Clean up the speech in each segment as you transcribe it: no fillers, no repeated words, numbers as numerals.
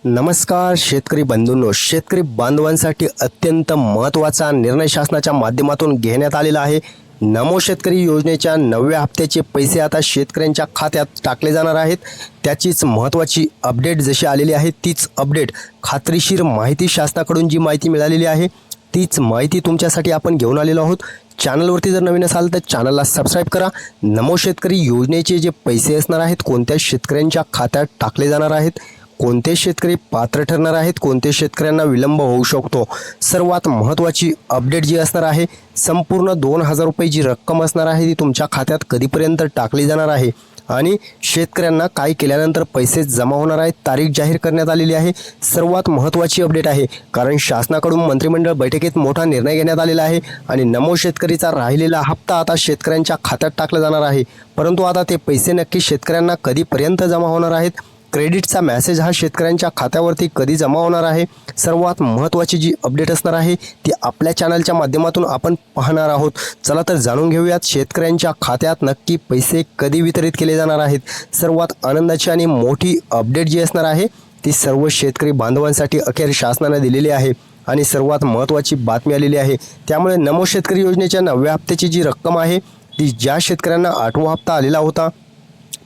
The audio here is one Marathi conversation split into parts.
नमस्कार शेतकरी बंधूंनो, शेतकरी बांधवांसाठी अत्यंत महत्त्वाचा निर्णय शासनाच्या माध्यमातून घेण्यात आलेला आहे। नमो शेतकरी योजनेच्या 9व्या हप्त्याचे पैसे आता शेतकऱ्यांच्या खात्यात टाकले जाणार आहेत। त्याचीच महत्त्वाची अपडेट जशी आलेली आहे तीच अपडेट खात्रीशीर माहिती शासनाकडून जी माहिती मिळालेली आहे तीच माहिती तुमच्यासाठी आपण घेऊन आलेलो आहोत। चॅनलवरती जर नवीन असाल तर चॅनलला सबस्क्राइब करा। नमो शेतकरी योजनेचे जे पैसे असणार आहेत कोणत्या शेतकऱ्यांच्या खात्यात टाकले जाणार आहेत, कोणते शेतकरी पात्र ठरणार आहेत, कोणते शेतकऱ्यांना विलंब होऊ शकतो, सर्वात महत्त्वाची अपडेट जी असणार आहे संपूर्ण 2000 रुपये जी रक्कम असणार आहे ती तुमच्या खात्यात कधीपर्यंत टाकली जाणार आहे आणि शेतकऱ्यांना काय केल्यानंतर पैसे जमा होणार आहेत, तारीख जाहीर करण्यात आलेली आहे। सर्वात महत्त्वाची अपडेट आहे कारण शासनाकडून मंत्रिमंडळ बैठकीत मोठा निर्णय घेण्यात आलेला आहे आणि नमो शेतकरीचा राहिलेला हप्ता आता शेतकऱ्यांच्या खात्यात टाकला जाणार आहे। परंतु आता ते पैसे नक्की शेतकऱ्यांना कधीपर्यंत जमा होणार आहेत, क्रेडिटचा मेसेज हा शेतकऱ्यांच्या खात्यावरती कधी जमा होणार आहे, सर्वात महत्त्वाची जी अपडेट असणार आहे ती आपल्या चॅनलच्या माध्यमातून आपण पाहणार आहोत। चला तर जाणून घेऊयात शेतकऱ्यांच्या खात्यात नक्की पैसे कधी वितरित केले जाणार आहेत। सर्वात आनंदाची आणि मोठी अपडेट जी असणार आहे ती सर्व शेतकरी बांधवांसाठी अखेर शासनाने दिलेली आहे आणि सर्वात महत्त्वाची बातमी आलेली आहे। त्यामुळे नमो शेतकरी योजनेच्या 9व्या हप्त्याची जी रक्कम आहे ती ज्या शेतकऱ्यांना 8वा हप्ता आलेला होता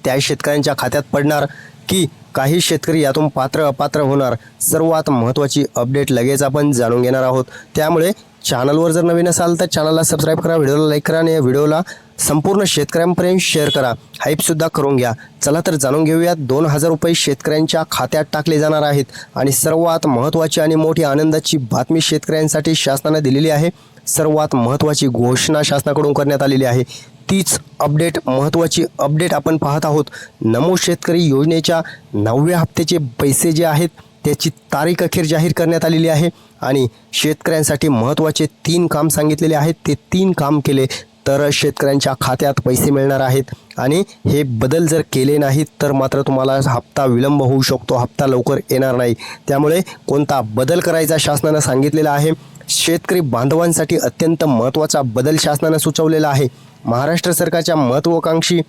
त्या शेतकऱ्यांच्या खात्यात पडणार की काही शेतकरी यातून पात्र अपात्र होणार, सर्वात महत्त्वाची अपडेट लगेच आपण जाणून घेणार आहोत। त्यामुळे चॅनलवर जर नवीन असाल तर चॅनलला सबस्क्राइब करा, व्हिडिओला लाईक करा आणि या व्हिडिओला संपूर्ण शेतकऱ्यांपर्यंत शेअर करा, हाईपसुद्धा करून घ्या। चला तर जाणून घेऊयात 2000 रुपये शेतकऱ्यांच्या खात्यात टाकले जाणार आहेत आणि सर्वात महत्त्वाची आणि मोठी आनंदाची बातमी शेतकऱ्यांसाठी शासनाने दिलेली आहे। सर्वात महत्त्वाची घोषणा शासनाकडून करण्यात आलेली आहे तीच अपडेट महत्त्वाची अपडेट आपण पाहत आहोत। नमो शेतकरी योजनेच्या 9व्या हप्त्याचे पैसे जे आहेत त्याची तारीख अखेर जाहीर करण्यात आलेली आहे आणि शेतकऱ्यांसाठी महत्त्वाचे 3 काम सांगितलेले आहेत। ते 3 काम केले तर शेतकऱ्यांच्या खात्यात पैसे मिळणार आहेत आणि हे बदल जर केले नाहीत तर मात्र तुम्हाला हप्ता विलंब होऊ शकतो, हप्ता लवकर येणार नाही। त्यामुळे कोणता बदल करायचा शासनाने सांगितलेला आहे। शेतकरी बांधवांसाठी अत्यंत महत्त्वाचा बदल शासनाने सुचवलेला आहे। महाराष्ट्र सरकारच्या महत्त्वाकांक्षी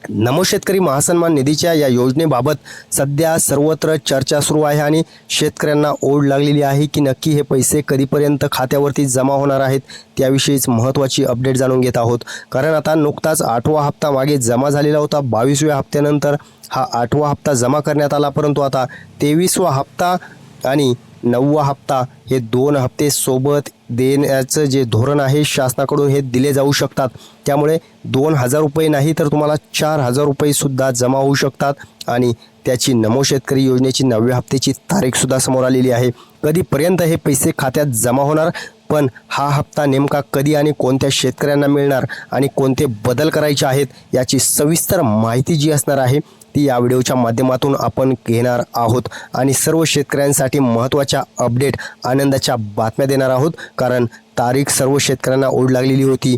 नमो शेतकरी महासन्मान निधीच्या या योजनेबाबत सध्या सर्वत्र चर्चा सुरू आहे आणि शेतकऱ्यांना ओढ लागलेली आहे की नक्की हे पैसे कधीपर्यंत खात्यावरती जमा होणार आहेत, त्याविषयीच महत्त्वाची अपडेट जाणून घेत आहोत। कारण आता नुकताच 8वा हप्ता मागे जमा झालेला होता, 22व्या हप्त्यानंतर हा 8वा हप्ता जमा करण्यात आला, परंतु आता 23वा हप्ता आणि 9वा हप्ता हे 2 हप्ते सोबत देण्याचं जे धोरण आहे शासनाकडून हे दिले जाऊ शकतात। त्यामुळे 2000 रुपये नाही तर तुम्हाला 4000 रुपये सुद्धा जमा होऊ शकतात आणि त्याची नमो शेतकरी योजनेची 9व्या हप्त्याची तारीखसुद्धा समोर आलेली आहे। कधीपर्यंत हे पैसे खात्यात जमा होणार, पण हा हप्ता नेमका कधी आणि कोणत्या शेतकऱ्यांना मिळणार आणि कोणते बदल करायचे आहेत याची सविस्तर माहिती जी असणार आहे ती या व्हिडिओच्या माध्यमातून आपण घेणार आहोत आणि सर्व शेतकऱ्यांसाठी महत्त्वाच्या अपडेट आनंदाच्या बातम्या देणार आहोत। कारण तारीख सर्व शेतकऱ्यांना ओढ लागलेली होती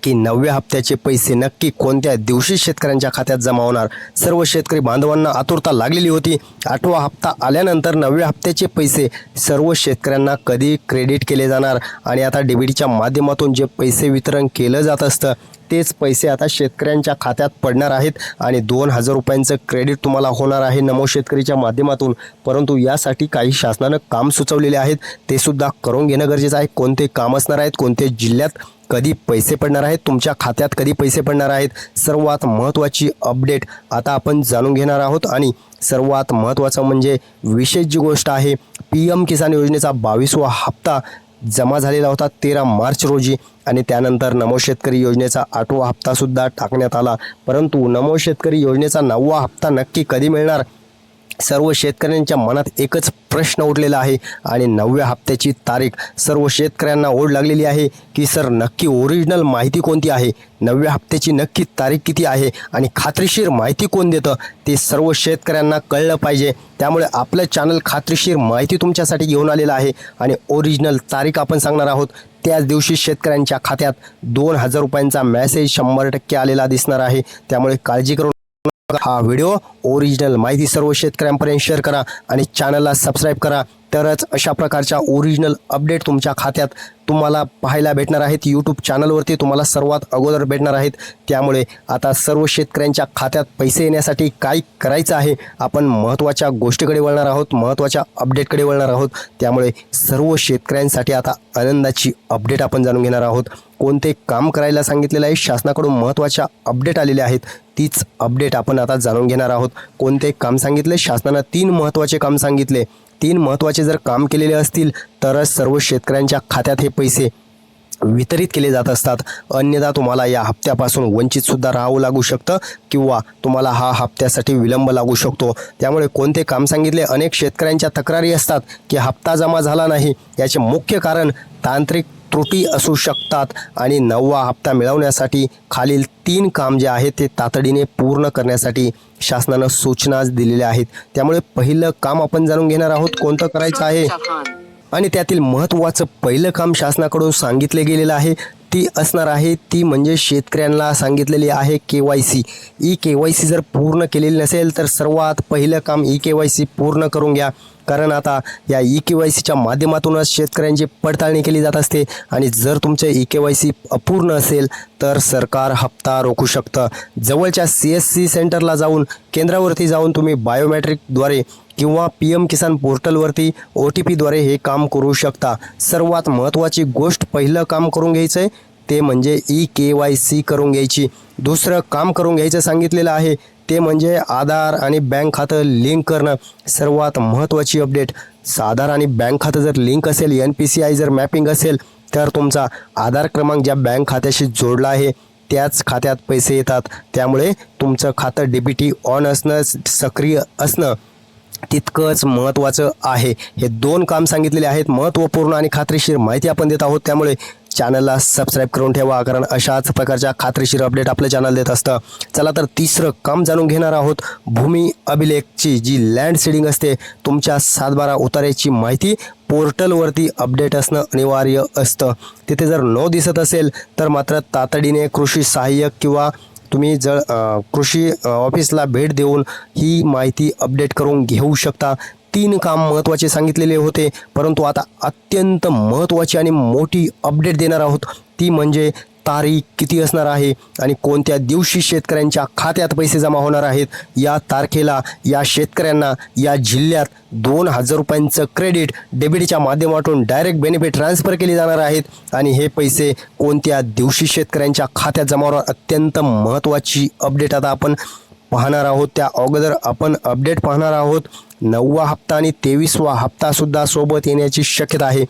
की 9व्या हप्त्याचे पैसे नक्की कोणत्या दिवशी शेतकऱ्यांच्या खात्यात जमा होणार। सर्व शेतकरी बांधवांना आतुरता लागलेली होती 8वा हप्ता आल्यानंतर 9व्या हप्त्याचे पैसे सर्व शेतकऱ्यांना कधी क्रेडिट केले जाणार आणि आता डीबीटीच्या माध्यमातून जे पैसे वितरण केलं जात असतं तेच पैसे आता शेतकऱ्यांच्या खात्यात पडणार आहेत आणि 2000 रुपयांचं क्रेडिट तुम्हाला होणार आहे नमो शेतकरीच्या माध्यमातून। परंतु यासाठी काही शासनानं काम सुचवलेले आहेत, ते सुद्धा करून घेणं गरजेचं आहे। कोणते काम असणार आहेत, कोणते जिल्ह्यात कधी पैसे पडणार आहेत, तुमच्या खात्यात कधी पैसे पडणार आहेत, सर्वात महत्त्वाची अपडेट आता आपण जाणून घेणार आहोत। आणि सर्वात महत्त्वाचं म्हणजे विशेष जी गोष्ट आहे PM किसान योजनेचा 22वा हप्ता जमा झालेला होता 13 मार्च रोजी आणि त्यानंतर नमो शेतकरी योजनेचा 8वा हप्तासुद्धा टाकण्यात आला। परंतु नमो शेतकरी योजनेचा 9वा हप्ता नक्की कधी मिळणार, सर्व शेतकऱ्यांच्या मनात एकच प्रश्न उठलेला आहे आणि 9व्या हप्त्याची तारीख सर्व शेतकऱ्यांना ओढ लागलेली आहे की सर नक्की ओरिजिनल माहिती कोणती आहे, 9व्या हप्त्याची नक्की तारीख किती आहे आणि खात्रीशीर माहिती कोण देतं ते सर्व शेतकऱ्यांना कळलं पाहिजे। त्यामुळे आपलं चॅनल खात्रीशीर माहिती तुमच्यासाठी घेऊन आलेलं आहे आणि ओरिजिनल तारीख आपण सांगणार आहोत। त्याच दिवशी शेतकऱ्यांच्या खात्यात 2000 रुपयांचा मेसेज 100% आलेला दिसणार आहे। त्यामुळे काळजी करू हा व्हिडिओ ओरिजिनल माहिती सर्व शेतकऱ्यांपर्यंत शेअर करा आणि चॅनलला सबस्क्राइब करा। तरच अशा प्रकारच्या ओरिजिनल अपडेट तुमच्या खात्यात तुम्हाला पाहायला भेटणार आहेत. यूट्यूब चॅनलवरती तुम्हाला सर्वात अगोदर भेटणार आहेत. त्यामुळे आता सर्व शेतकऱ्यांच्या खात्यात पैसे येण्यासाठी काय करायचं आहे, आपण महत्त्वाच्या गोष्टीकडे वळणार आहोत, महत्त्वाच्या अपडेटकडे वळणार आहोत. त्यामुळे सर्व शेतकऱ्यांसाठी आता आनंदाची अपडेट आपण जाणून घेणार आहोत. कोणते काम करायला सांगितलेलं आहे, शासनाकडून महत्त्वाच्या अपडेट आलेल्या आहेत, तीच अपडेट आपण आता जाणून घेणार आहोत. कोणते काम सांगितले, शासनानं 3 महत्त्वाचे काम सांगितले. 3 महत्त्वाचे जर काम केलेले असतील तरच सर्व शेतकऱ्यांच्या खात्यात हे पैसे वितरित केले जात असतात. अन्यथा तुम्हाला या हप्त्यापासून वंचितसुद्धा राहावं लागू शकतं किंवा तुम्हाला हा हप्त्यासाठी विलंब लागू शकतो. त्यामुळे कोणते काम सांगितले, अनेक शेतकऱ्यांच्या तक्रारी असतात की हप्ता जमा झाला नाही. याचे मुख्य कारण तांत्रिक त्रुटी असू शकतात आणि 9वा हप्ता मिळवण्यासाठी खालील 3 काम जे आहेत ते तातडीने पूर्ण करण्यासाठी शासनानं सूचना दिलेल्या आहेत. त्यामुळे पहिलं काम आपण जाणून घेणार आहोत कोणतं करायचं आहे आणि त्यातील महत्त्वाचं पहिलं काम शासनाकडून सांगितले गेलेलं आहे ती असणार आहे ती म्हणजे शेतकऱ्यांना सांगितलेली आहे KYC. KYC जर पूर्ण केलेली नसेल तर सर्वात पहिलं काम KYC पूर्ण करून घ्या. कारण आता या KYCच्या माध्यमातूनच शेतकऱ्यांची पडताळणी केली जात असते आणि जर तुमचे KYC अपूर्ण असेल तर सरकार हप्ता रोखू शकतं. जवळच्या CSC सेंटरला जाऊन, केंद्रावरती जाऊन तुम्ही बायोमेट्रिकद्वारे किंवा PM किसान पोर्टलवरती OTPद्वारे हे काम करू शकता. सर्वात महत्त्वाची गोष्ट पहिलं काम करून घ्यायचं आहे ते म्हणजे KYC करून घ्यायची. दुसरं काम करून घ्यायचं सांगितलेलं आहे ते म्हणजे आधार आणि बँक खातं लिंक करणं. सर्वात महत्त्वाची अपडेट, आधार आणि बँक खातं जर लिंक असेल, NPCI जर मॅपिंग असेल तर तुमचा आधार क्रमांक ज्या बँक खात्याशी जोडला आहे त्याच खात्यात पैसे येतात. त्यामुळे तुमचं खातं DBT ऑन असणं, सक्रिय असणं तितकंच महत्त्वाचं आहे. हे 2 काम सांगितलेले आहेत. महत्त्वपूर्ण आणि खात्रीशीर माहिती आपण देत आहोत. त्यामुळे चॅनलला सबस्क्राईब करून ठेवा, कारण अशाच प्रकारच्या खात्रीशीर अपडेट आपलं चॅनल देत असतं. चला तर तिसरं काम जाणून घेणार आहोत. भूमी अभिलेखची जी लँड सीडिंग असते, तुमच्या 7/12 उतार्याची माहिती पोर्टलवरती अपडेट असणं अनिवार्य असतं. तिथे जर न दिसत असेल तर मात्र तातडीने कृषी सहाय्यक किंवा तुम्ही जर कृषी ऑफिसला भेट देऊन ही माहिती अपडेट करून घेऊ शकता. 3 काम महत्त्वाचे सांगितलेले होते, परंतु आता अत्यंत महत्त्वाची आणि मोठी अपडेट देणार आहोत. ती म्हणजे तारीख किती असणार आहे आणि कोणत्या दिवशी शेतकऱ्यांच्या खात्यात पैसे जमा होणार आहेत. या तारखेला या शेतकऱ्यांना या जिल्ह्यात 2,000 रुपयांचं क्रेडिट डेबिटच्या माध्यमातून डायरेक्ट बेनिफिट ट्रान्सफर केले जाणार आहेत आणि हे पैसे कोणत्या दिवशी शेतकऱ्यांच्या खात्यात जमा होणार, अत्यंत महत्त्वाची अपडेट आता आपण पाहणार आहोत. त्या अगोदर आपण अपडेट पाहणार आहोत 9वा हप्ता आणि 23वा हप्तासुद्धा सोबत येण्याची शक्यता आहे.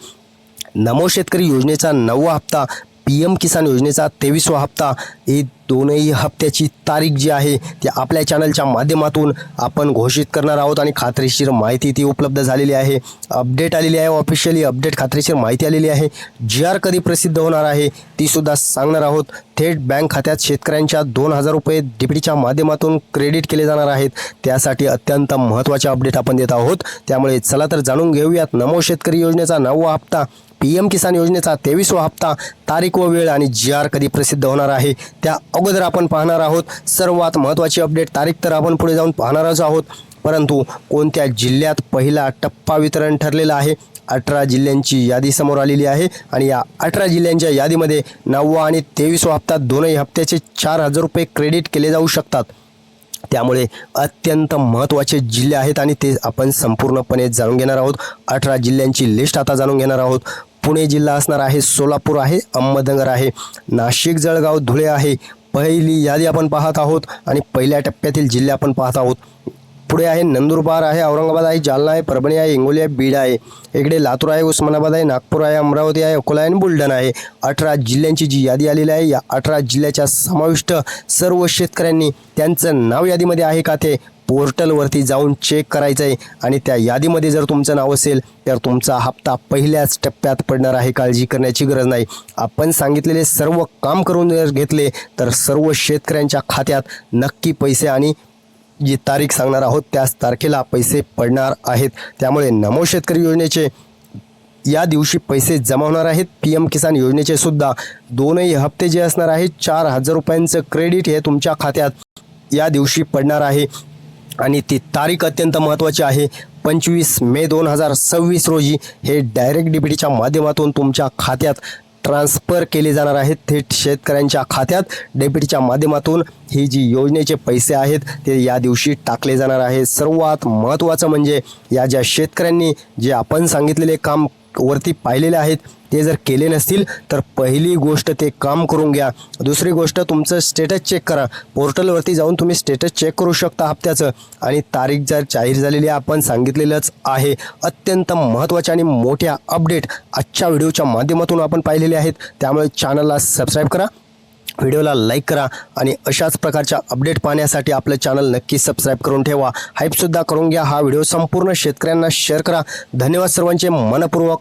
नमो शेतकरी योजनेचा 9वा हप्ता, PM किसान योजनेचा 23वा हप्ता, हे दोनही हप्त्याची तारीख जी आहे ती आपल्या चॅनलच्या माध्यमातून आपण घोषित करणार आहोत आणि खात्रीशीर माहिती ती उपलब्ध झालेली आहे. अपडेट आलेली आहे, ऑफिशियली अपडेट खात्रीशीर माहिती आलेली आहे. GR कधी प्रसिद्ध होणार आहे ती सुद्धा सांगणार आहोत. थेट बँक खात्यात शेतकऱ्यांच्या 2,000 रुपये DBTच्या माध्यमातून क्रेडिट केले जाणार आहेत. त्यासाठी अत्यंत महत्त्वाचे अपडेट आपण देत आहोत. त्यामुळे चला तर जाणून घेऊयात नमो शेतकरी योजनेचा 9वा हप्ता, PM किसान योजनेचा 23वा हप्ता, तारीख व वेळ आणि GR कधी प्रसिद्ध होणार आहे. त्या अगोदर आपण पाहणार आहोत सर्वात महत्त्वाची अपडेट. तारीख तर आपण पुढे जाऊन पाहणारच आहोत, परंतु कोणत्या जिल्ह्यात पहिला टप्पा वितरण ठरलेला आहे. 18 जिल्ह्यांची यादी समोर आलेली आहे आणि या 18 जिल्ह्यांच्या यादीमध्ये 9वा आणि 23वा हप्ता दोनही हप्त्याचे 4,000 रुपये क्रेडिट केले जाऊ शकतात. त्यामुळे अत्यंत महत्त्वाचे जिल्हे आहेत आणि ते आपण संपूर्णपणे जाणून घेणार आहोत. 18 जिल्ह्यांची लिस्ट आता जाणून घेणार आहोत. पुणे जिल्हा असणार आहे, सोलापूर आहे, अहमदनगर आहे, नाशिक, जळगाव, धुळे आहे. पहिली यादी आपण पाहत आहोत आणि पहिल्या टप्प्यातील जिल्हे आपण पाहत आहोत. पुढे आहे नंदुरबार आहे, औरंगाबाद आहे, जालना आहे, परभणी आहे, हिंगोली आहे, बीड आहे. इकडे लातूर आहे, उस्मानाबाद आहे, नागपूर आहे, अमरावती आहे, अकोला आहे आणि बुलढाणा आहे. 18 जिल्ह्यांची जी यादी आलेली आहे, या 18 जिल्ह्याच्या समाविष्ट सर्व शेतकऱ्यांनी त्यांचं नाव यादीमध्ये आहे का ते पोर्टलवरती जाऊन चेक करायचं आहे आणि त्या यादीमध्ये जर तुमचं नाव असेल तर तुमचा हप्ता पहिल्याच टप्प्यात पडणार आहे. काळजी करण्याची गरज नाही. आपण सांगितलेले सर्व काम करून जर घेतले तर सर्व शेतकऱ्यांच्या खात्यात नक्की पैसे आणि जी तारीख सांगणार आहोत त्याच तारखेला पैसे पडणार आहेत. त्यामुळे नमो शेतकरी योजनेचे या दिवशी पैसे जमा होणार आहेत. PM किसान योजनेचे सुद्धा दोनही हप्ते जे असणार आहेत 4,000 रुपयांचं क्रेडिट हे तुमच्या खात्यात या दिवशी पडणार आहे आणि ती तारीख अत्यंत महत्त्वाची आहे. 25 मे 2026 रोजी हे डायरेक्ट डीबीटीच्या माध्यमातून तुमच्या खात्यात ट्रान्सफर केले जाणार आहेत. थेट शेतकऱ्यांच्या खात्यात डीबीटीच्या माध्यमातून ही जी योजनेचे पैसे आहेत ते या दिवशी टाकले जाणार आहेत. सर्वात महत्त्वाचं म्हणजे या ज्या शेतकऱ्यांनी जे आपण सांगितलेले काम वरती पाहिलेले आहेत ते जर केले नसतील तर पहिली गोष्ट ते काम करून घ्या. दुसरी गोष्ट तुमचं स्टेटस चेक करा. पोर्टलवरती जाऊन तुम्ही स्टेटस चेक करू शकता हप्त्याचं, आणि तारीख जर जाहीर झालेली आपण सांगितलेलंच आहे. अत्यंत महत्त्वाच्या आणि मोठ्या अपडेट आजच्या व्हिडिओच्या माध्यमातून आपण पाहिलेले आहेत. त्यामुळे चॅनलला सबस्क्राईब करा, व्हिडिओला लाईक करा आणि अशाच प्रकारच्या अपडेट पाहण्यासाठी आपलं चॅनल नक्की सबस्क्राईब करून ठेवा. हाईपसुद्धा करून घ्या. हा व्हिडिओ संपूर्ण शेतकऱ्यांना शेअर करा. धन्यवाद सर्वांचे मनपूर्वक